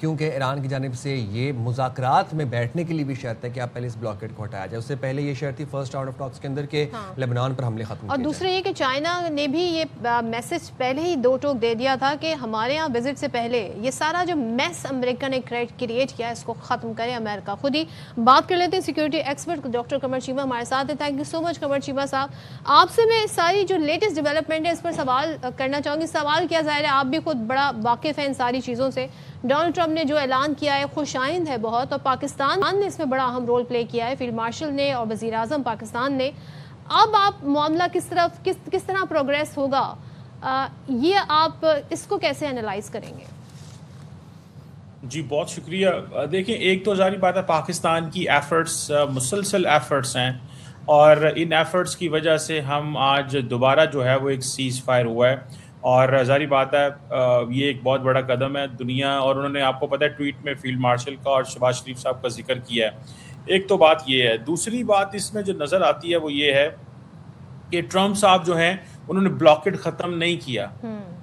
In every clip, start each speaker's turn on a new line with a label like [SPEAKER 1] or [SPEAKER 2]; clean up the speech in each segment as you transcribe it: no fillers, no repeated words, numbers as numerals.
[SPEAKER 1] क्योंकि ईरान की जानिब से ये मुज़ाकरात में बैठने के लिए भी शर्त है कि आप पहले इस ब्लॉकेड को हटाया जाए। उससे पहले ये शर्त थी फर्स्ट राउंड ऑफ टॉक्स के अंदर के
[SPEAKER 2] हाँ।
[SPEAKER 1] लेबनान पर हमले खत्म
[SPEAKER 2] और
[SPEAKER 1] किए
[SPEAKER 2] दूसरा
[SPEAKER 1] जाएं।
[SPEAKER 2] ये कि चाइना ने भी ये मैसेज पहले ही दो टोक दे दिया था कि हमारे यहाँ विजिट से पहले ये सारा जो मैस अमेरिका ने क्रिएट किया है इसको ख़त्म करे अमेरिका खुद ही। बात कर लेते हैं security expert doctor Qamar Cheema हमारे साथ है। थैंक यू सो मच कमर चीमा साहब। आपसे मैं सारी जो लेटेस्ट डेवलपमेंट है इस पर सवाल करना चाहूँगी। सवाल क्या, ज़ाहिर है आप भी खुद बड़ा वाकिफ़ हैं इन सारी चीज़ों से। डोनाल्ड ट्रंप ने जो ऐलान किया है खुशाइंद है बहुत, और पाकिस्तान ने इसमें बड़ा अहम रोल प्ले किया है, फील्ड मार्शल ने और वज़ीर आज़म पाकिस्तान ने। अब आप मामला किस तरह प्रोग्रेस होगा, ये आप इसको कैसे एनालाइज करेंगे?
[SPEAKER 3] जी बहुत शुक्रिया। देखिए, एक तो जारी बात है पाकिस्तान की एफर्ट्स मुसलसल एफर्ट्स हैं, और इन एफर्ट्स की वजह से हम आज दोबारा जो है वो एक सीज़ फायर हुआ है, और जारी बात है ये एक बहुत बड़ा कदम है दुनिया। और उन्होंने, आपको पता है, ट्वीट में फील्ड मार्शल का और शहबाज शरीफ साहब का जिक्र किया है। एक तो बात ये है। दूसरी बात इसमें जो नज़र आती है वो ये है कि ट्रंप साहब जो हैं उन्होंने ब्लॉकेड ख़त्म नहीं किया।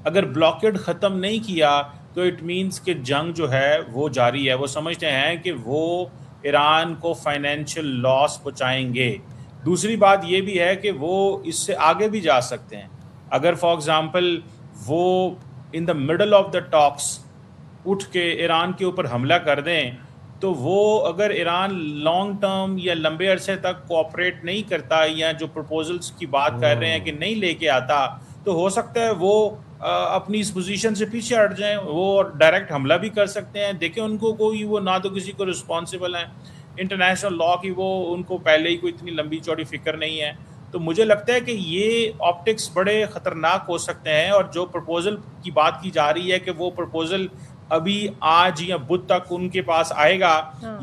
[SPEAKER 3] अगर ब्लॉकेड ख़त्म नहीं किया तो इट मीन्स कि जंग जो है वो जारी है। वो समझते हैं कि वो ईरान को फाइनेंशियल लॉस पहुँचाएंगे। दूसरी बात ये भी है कि वो इससे आगे भी जा सकते हैं। अगर फॉर एग्ज़ाम्पल वो in the middle of the talks उठ के ईरान के ऊपर हमला कर दें, तो वो अगर ईरान लॉन्ग टर्म या लंबे अरसे तक कोऑपरेट नहीं करता या जो प्रपोजल्स की बात कर रहे हैं कि नहीं लेके आता, तो हो सकता है वो अपनी इस पोजीशन से पीछे हट जाएं। वो डायरेक्ट हमला भी कर सकते हैं। देखें, उनको कोई वो ना तो किसी को रिस्पॉन्सिबल है इंटरनेशनल लॉ की, वो उनको पहले ही कोई इतनी लंबी चौड़ी फिक्र नहीं है। तो मुझे लगता है कि ये ऑप्टिक्स बड़े ख़तरनाक हो सकते हैं। और जो प्रपोजल की बात की जा रही है कि वो प्रपोजल अभी आज या बुध तक उनके पास आएगा,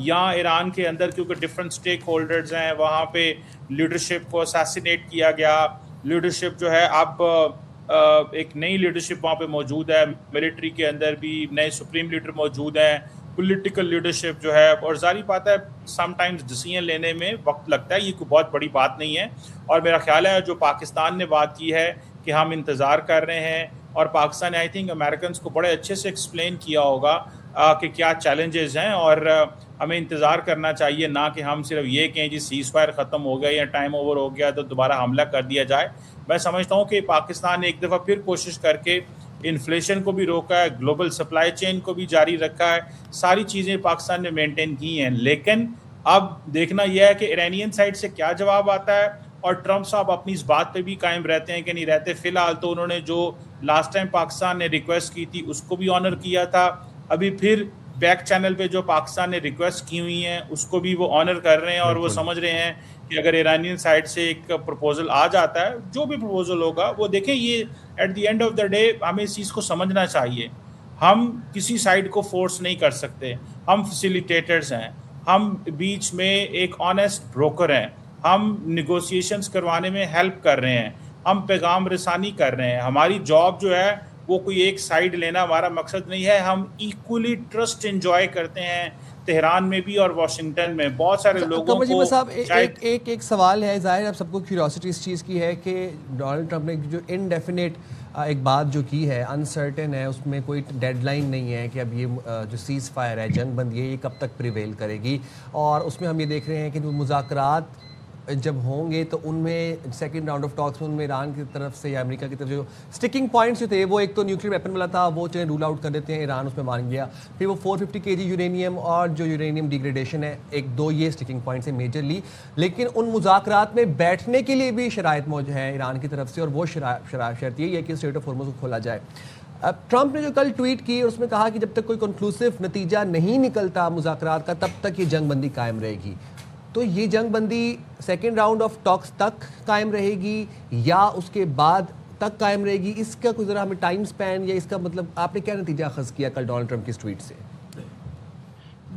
[SPEAKER 3] या ईरान के अंदर, क्योंकि डिफरेंट स्टेक होल्डर्स हैं, वहाँ पे लीडरशिप को असैसिनेट किया गया। लीडरशिप जो है अब एक नई लीडरशिप वहाँ पे मौजूद है, मिलिट्री के अंदर भी नए सुप्रीम लीडर मौजूद हैं, पॉलिटिकल लीडरशिप जो है। और जारी बात है समटाइम्स डिसीजन लेने में वक्त लगता है, ये कोई बहुत बड़ी बात नहीं है। और मेरा ख्याल है जो पाकिस्तान ने बात की है कि हम इंतज़ार कर रहे हैं, और पाकिस्तान ने आई थिंक अमेरिकन को बड़े अच्छे से एक्सप्लेन किया होगा कि क्या चैलेंजेस हैं, और हमें इंतज़ार करना चाहिए, ना कि हम सिर्फ ये कहें जी सीज़ फायर ख़त्म हो गया या टाइम ओवर हो गया तो दोबारा हमला कर दिया जाए। मैं समझता हूँ कि पाकिस्तान ने एक दफ़ा फिर कोशिश करके इन्फ्लेशन को भी रोका है, ग्लोबल सप्लाई चेन को भी जारी रखा है, सारी चीज़ें पाकिस्तान ने मेंटेन की हैं। लेकिन अब देखना यह है कि ईरानियन साइड से क्या जवाब आता है, और ट्रंप साहब अपनी इस बात पे भी कायम रहते हैं कि नहीं रहते। फ़िलहाल तो उन्होंने जो लास्ट टाइम पाकिस्तान ने रिक्वेस्ट की थी उसको भी ऑनर किया था, अभी फिर बैक चैनल पे जो पाकिस्तान ने रिक्वेस्ट की हुई हैं उसको भी वो ऑनर कर रहे हैं। और वो समझ रहे हैं कि अगर ईरानियन साइड से एक प्रपोजल आ जाता है, जो भी प्रपोजल होगा वो देखें, ये at the end of the day हमें इस चीज़ को समझना चाहिए। हम किसी साइड को फोर्स नहीं कर सकते, हम फैसिलिटेटर्स हैं, हम बीच में एक ऑनेस्ट ब्रोकर हैं, हम निगोशिएशंस करवाने में हेल्प कर रहे हैं, हम पैगाम रसानी कर रहे हैं। हमारी जॉब जो है वो कोई एक साइड लेना हमारा मकसद नहीं है। हम इक्वली ट्रस्ट एंजॉय करते हैं तेहरान में भी और वाशिंगटन में। बहुत सारे लोगों को
[SPEAKER 1] साहब एक सवाल है, जाहिर आप सबको क्यूरियोसिटी इस चीज़ की है कि डोनाल्ड ट्रंप ने जो इनडेफिनेट एक बात जो की है, अनसर्टेन है, उसमें कोई डेडलाइन नहीं है कि अब ये जो सीज़ फायर है, जंग बंदी है, ये कब तक प्रिवेल करेगी। और उसमें हम ये देख रहे हैं कि जो मुज़ाकरात जब होंगे तो उनमें सेकंड राउंड ऑफ टॉक्स में उनमें ईरान की तरफ से या अमेरिका की तरफ जो स्टिकिंग पॉइंट्स जो थे, वो एक तो न्यूक्लियर वेपन वाला था, वो चलें रूल आउट कर देते हैं, ईरान उसमें मान गया। फिर वो 450 kg यूरेनियम और जो यूरेनियम डिग्रेडेशन है, एक दो ये स्टिकिंग पॉइंट्स हैं मेजरली। लेकिन उन मुज़ाकरात में बैठने के लिए भी शराइत मौजूद है ईरान की तरफ से, और वो शर्त यही है कि स्ट्रेट ऑफ हॉर्मुज़ को खोला जाए। अब ट्रंप ने जो कल ट्वीट की उसमें कहा कि जब तक कोई कंक्लूसिव नतीजा नहीं निकलता मुज़ाकरात का, तब तक ये जंग बंदी कायम रहेगी। तो ये जंग बंदी सेकेंड राउंड ऑफ टॉक्स तक कायम रहेगी या उसके बाद तक कायम रहेगी? इसका कोई ज़रा हमें टाइम स्पैन या इसका मतलब आपने क्या नतीजा अखज़ किया कल डोनाल्ड ट्रंप की ट्वीट से?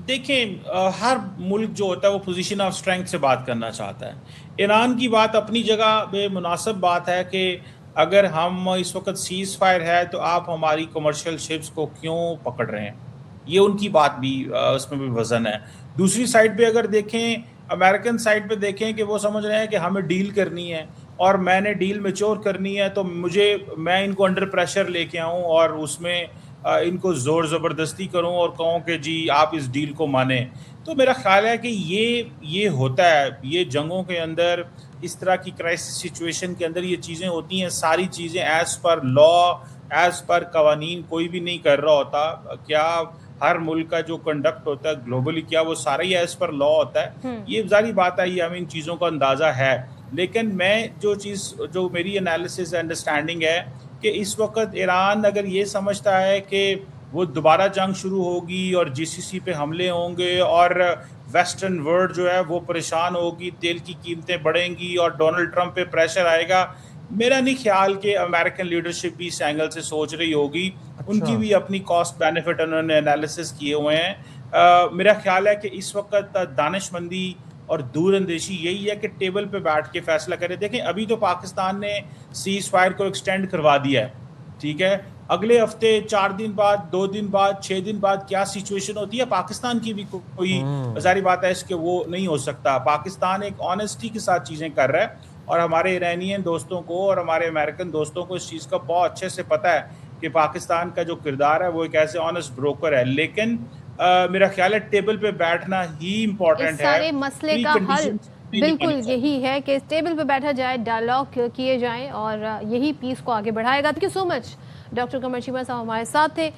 [SPEAKER 3] देखें, हर मुल्क जो होता है वो पोजीशन ऑफ स्ट्रेंथ से बात करना चाहता है। ईरान की बात अपनी जगह बेमुनासिब बात है कि अगर हम इस वक्त सीज़ फायर है तो आप हमारी कमर्शियल शिप्स को क्यों पकड़ रहे हैं, ये उनकी बात भी उसमें भी वज़न है। दूसरी साइड पे अगर देखें, अमेरिकन साइड पे देखें कि वो समझ रहे हैं कि हमें डील करनी है और मैंने डील मैच्योर करनी है, तो मैं इनको अंडर प्रेशर लेके आऊँ और उसमें इनको ज़ोर ज़बरदस्ती करूं और कहूं कि जी आप इस डील को माने। तो मेरा ख्याल है कि ये होता है, ये जंगों के अंदर, इस तरह की क्राइसिस सिचुएशन के अंदर ये चीज़ें होती हैं। सारी चीज़ें as per law, as per कवानीन कोई भी नहीं कर रहा होता। क्या हर मुल्क का जो कंडक्ट होता है ग्लोबली, क्या वो सारा ही एज़ पर लॉ होता है? ये ज़ाहिर बात है, ये हमें इन चीज़ों का अंदाज़ा है। लेकिन मैं जो मेरी एनालिसिस अंडरस्टैंडिंग है कि इस वक्त ईरान अगर ये समझता है कि वो दोबारा जंग शुरू होगी और जीसीसी पे हमले होंगे और वेस्टर्न वर्ल्ड जो है वो परेशान होगी, तेल की कीमतें बढ़ेंगी और डोनाल्ड ट्रंप पे प्रेशर आएगा, मेरा नहीं ख्याल कि अमेरिकन लीडरशिप भी इस एंगल से सोच रही होगी। उनकी भी अपनी कॉस्ट बेनिफिट उन्होंने एनालिसिस किए हुए हैं। मेरा ख्याल है कि इस वक्त दानिशमंदी और दूरअंदेशी यही है कि टेबल पे बैठ के फैसला करें। देखें, अभी तो पाकिस्तान ने सीज फायर को एक्सटेंड करवा दिया है, ठीक है। अगले हफ्ते 4 दिन बाद, 2 दिन बाद, 6 दिन बाद क्या सिचुएशन होती है पाकिस्तान की भी कोई जारी बात है इसके वो नहीं हो सकता। पाकिस्तान एक ऑनेस्टी के साथ चीज़ें कर रहा है और हमारे ईरानियन दोस्तों को और हमारे अमेरिकन दोस्तों को इस चीज़ का बहुत अच्छे से पता है कि पाकिस्तान का जो किरदार है वो एक ऐसे ऑनेस्ट ब्रोकर है। लेकिन मेरा ख्याल है टेबल पे बैठना ही इम्पोर्टेंट है।
[SPEAKER 2] सारे मसले का हल बिल्कुल यही है कि टेबल पे बैठा जाए, डायलॉग किए जाए और यही पीस को आगे बढ़ाएगा। Thank you so much doctor Qamar Cheema साहब हमारे साथ थे।